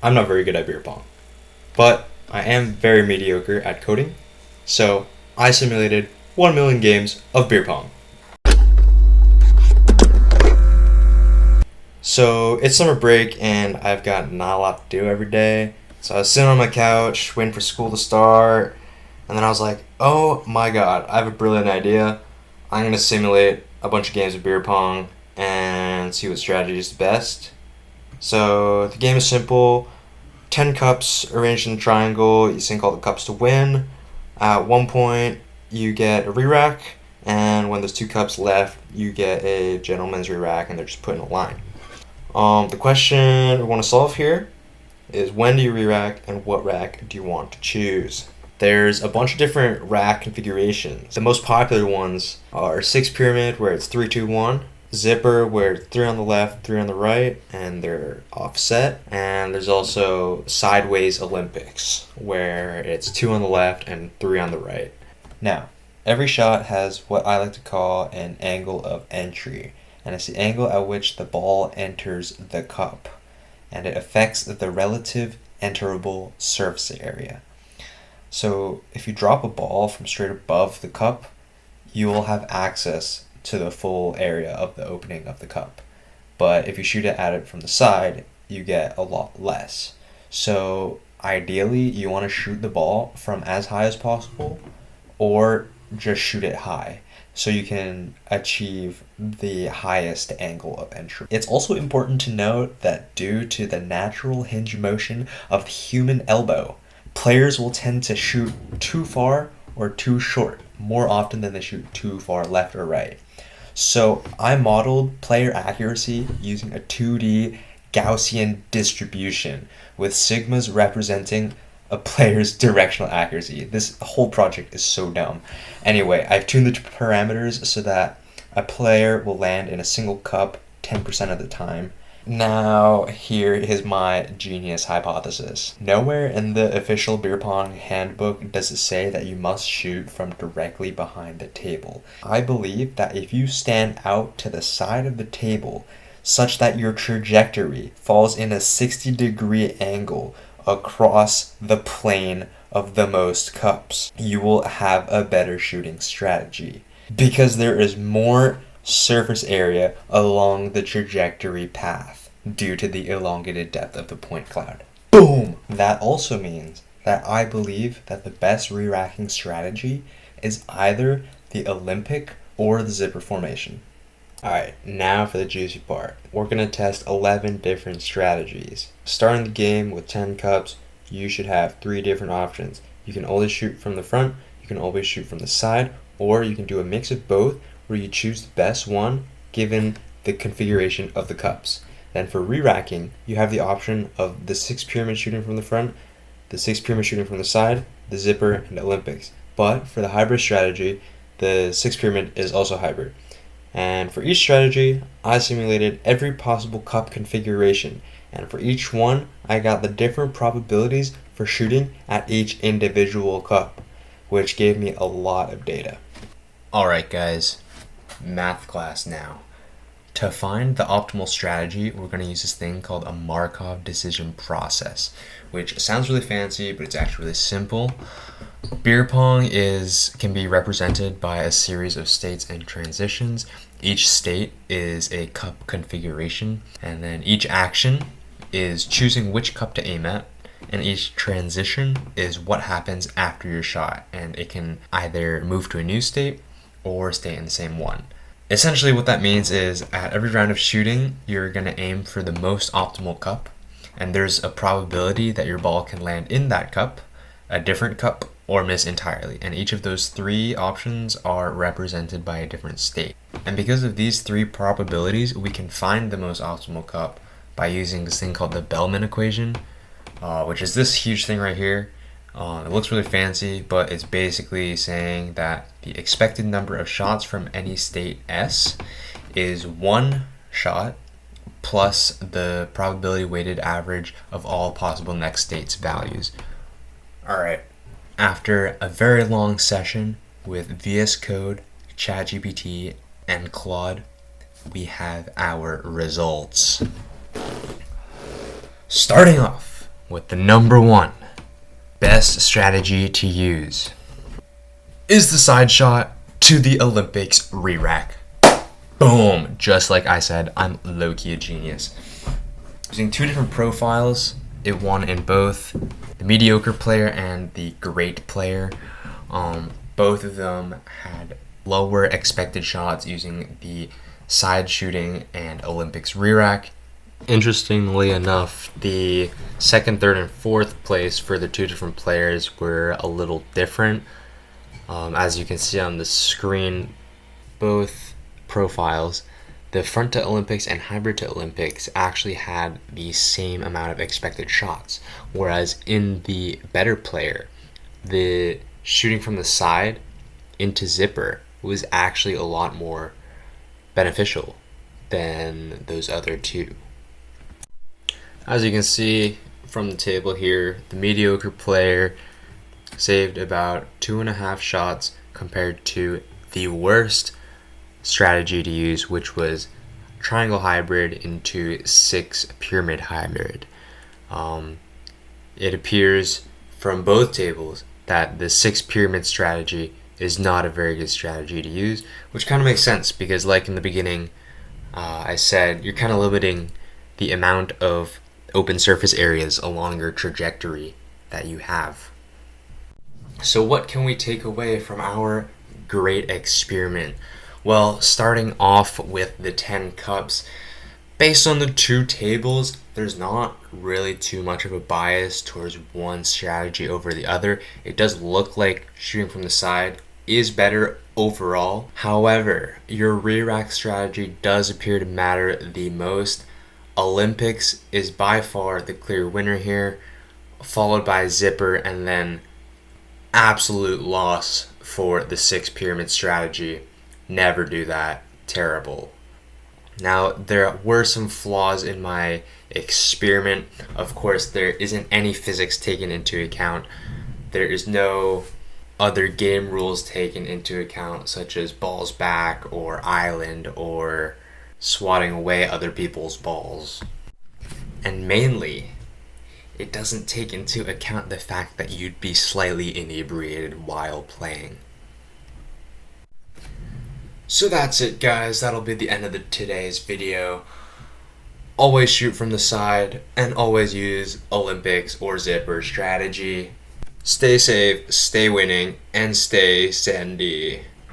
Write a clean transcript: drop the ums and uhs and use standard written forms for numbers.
I'm not very good at beer pong, but I am very mediocre at coding, so I simulated 1 million games of beer pong. So it's summer break and I've got not a lot to do every day. So I was sitting on my couch waiting for school to start, and then I was like, oh my god, I have a brilliant idea. I'm going to simulate a bunch of games of beer pong and see what strategy is the best. So the game is simple. 10 cups arranged in a triangle. You sink all the cups to win. At one point, you get a re-rack, and when there's 2 cups left, you get a gentleman's re-rack, and they're just put in a line. The question we want to solve here is, when do you re-rack and what rack do you want to choose? There's a bunch of different rack configurations. The most popular ones are 6 pyramid, where it's 3, 2, 1. Zipper, where it's 3 on the left, 3 on the right, and they're offset. And there's also sideways Olympics, where it's 2 on the left and 3 on the right. Now, every shot has what I like to call an angle of entry, and it's the angle at which the ball enters the cup, and it affects the relative enterable surface area. So if you drop a ball from straight above the cup, you will have access to the full area of the opening of the cup. But if you shoot at it from the side, you get a lot less. So ideally, you want to shoot the ball from as high as possible, or just shoot it high so you can achieve the highest angle of entry. It's also important to note that due to the natural hinge motion of the human elbow, players will tend to shoot too far or too short more often than they shoot too far left or right. So I modeled player accuracy using a 2D Gaussian distribution with sigmas representing a player's directional accuracy. This whole project is so dumb. Anyway, I've tuned the parameters so that a player will land in a single cup 10% of the time. Now, here is my genius hypothesis. Nowhere in the official beer pong handbook does it say that you must shoot from directly behind the table. I believe that if you stand out to the side of the table such that your trajectory falls in a 60-degree angle across the plane of the most cups, you will have a better shooting strategy, because there is more surface area along the trajectory path due to the elongated depth of the point cloud. Boom! That also means that I believe that the best re-racking strategy is either the Olympic or the zipper formation. Alright, now for the juicy part. We're going to test 11 different strategies. Starting the game with 10 cups, you should have 3 different options. You can always shoot from the front, you can always shoot from the side, or you can do a mix of both, where you choose the best one given the configuration of the cups. Then for re-racking, you have the option of the 6 pyramid shooting from the front, the 6 pyramid shooting from the side, the zipper, and the Olympics. But for the hybrid strategy, the 6 pyramid is also hybrid. And for each strategy, I simulated every possible cup configuration, and for each one, I got the different probabilities for shooting at each individual cup, which gave me a lot of data. Alright guys, math class now. To find the optimal strategy, we're going to use this thing called a Markov decision process, which sounds really fancy, but it's actually really simple. Beer pong can be represented by a series of states and transitions. Each state is a cup configuration, and then each action is choosing which cup to aim at, and each transition is what happens after your shot, and it can either move to a new state or stay in the same one. Essentially what that means is, at every round of shooting, you're going to aim for the most optimal cup, and there's a probability that your ball can land in that cup, a different cup, or miss entirely, and each of those 3 options are represented by a different state. And because of these 3 probabilities, we can find the most optimal cup by using this thing called the Bellman equation, which is this huge thing right here. It looks really fancy, but it's basically saying that the expected number of shots from any state S is 1 shot plus the probability weighted average of all possible next states values. Alright, after a very long session with VS Code, ChatGPT, and Claude, we have our results. Starting off, with the number one best strategy to use. Is the side shot to the Olympics re-rack. Boom! Just like I said, I'm low-key a genius. Using two different profiles, it won in both the mediocre player and the great player. Both of them had lower expected shots using the side shooting and Olympics re-rack. Interestingly enough, the second, third, and fourth place for the two different players were a little different. As you can see on the screen, both profiles, the front to Olympics and hybrid to Olympics, actually had the same amount of expected shots, whereas in the better player, the shooting from the side into zipper was actually a lot more beneficial than those other two. As you can see from the table here, the mediocre player saved about 2.5 shots compared to the worst strategy to use, which was triangle hybrid into 6 pyramid hybrid. It appears from both tables that the 6 pyramid strategy is not a very good strategy to use, which kind of makes sense because, like in the beginning, I said you're kind of limiting the amount of open surface areas along your trajectory that you have. So what can we take away from our great experiment? Well, starting off with the 10 cups, based on the two tables, there's not really too much of a bias towards one strategy over the other. It does look like shooting from the side is better overall. However, your re-rack strategy does appear to matter the most. Olympics is by far the clear winner here, followed by zipper, and then absolute loss for the 6 pyramid strategy. Never do that. Terrible. Now, there were some flaws in my experiment. Of course, there isn't any physics taken into account. There is no other game rules taken into account, such as balls back or island or swatting away other people's balls. And mainly, it doesn't take into account the fact that you'd be slightly inebriated while playing. So that's it, guys. That'll be the end of today's video. Always shoot from the side and always use Olympics or zipper strategy. Stay safe, stay winning, and stay sandy.